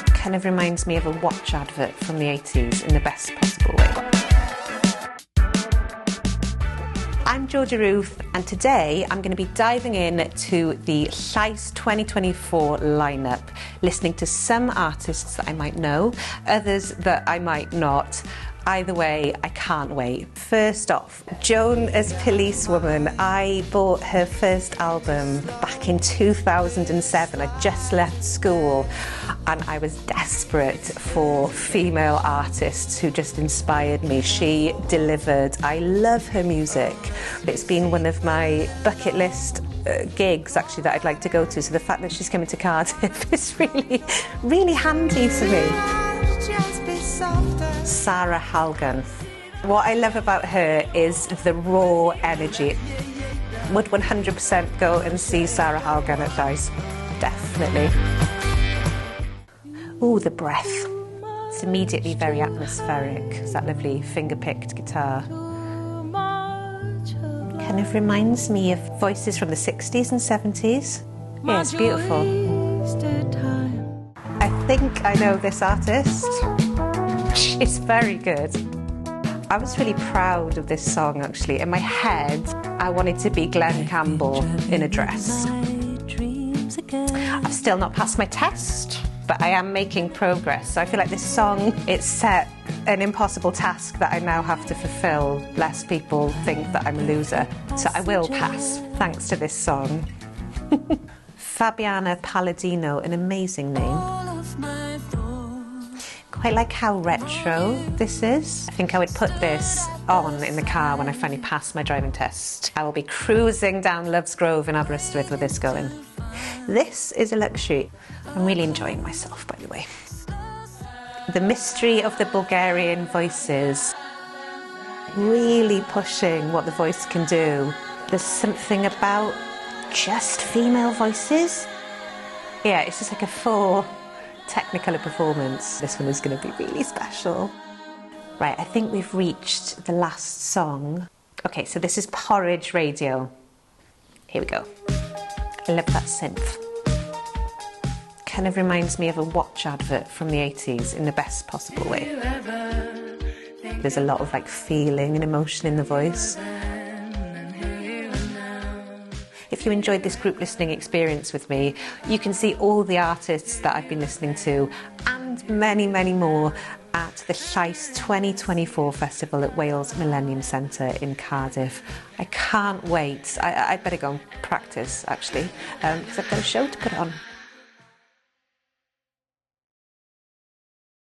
Kind of reminds me of a watch advert from the 80s in the best possible way. I'm Georgia Ruth, and today I'm going to be diving in to the LLAIS 2024 lineup, listening to some artists that I might know, others that I might not. Either way, I can't wait. First off, Joan as Policewoman. I bought her first album back in 2007. I just left school and I was desperate for female artists who just inspired me. She delivered. I love her music. It's been one of my bucket list gigs actually that I'd like to go to, so the fact that she's coming to Cardiff is really handy for me. Sahra Halgan. What I love about her is the raw energy. Would 100% go and see Sahra Halgan at LLAIS. Definitely. Ooh, the breath. It's immediately very atmospheric. It's that lovely finger-picked guitar. Kind of reminds me of voices from the 60s and 70s. Yeah, it's beautiful. I think I know this artist. She's very good. I was really proud of this song actually. In my head, I wanted to be Glenn Campbell in a dress. I've still not passed my test, but I am making progress. So I feel like this song, it's set an impossible task that I now have to fulfill, lest people think that I'm a loser. So I will pass, thanks to this song. Fabiana Palladino, an amazing name. Quite like how retro this is. I think I would put this on in the car when I finally pass my driving test. I will be cruising down Lovesgrove in Aberystwyth with this going. This is a luxury. I'm really enjoying myself, by the way. The mystery of the Bulgarian voices, really pushing what the voice can do. There's something about just female voices. Yeah, it's just like a full Technicolor performance. This one is going to be really special. Right, I think we've reached the last song. Okay, so this is Porridge Radio. Here we go. I love that synth. Kind of reminds me of a watch advert from the 80s in the best possible way. There's a lot of like feeling and emotion in the voice. If you enjoyed this group listening experience with me, you can see all the artists that I've been listening to and many, many more at the LLAIS 2024 Festival at Wales Millennium Centre in Cardiff. I can't wait. I'd better go and practice, actually, because I've got a show to put on.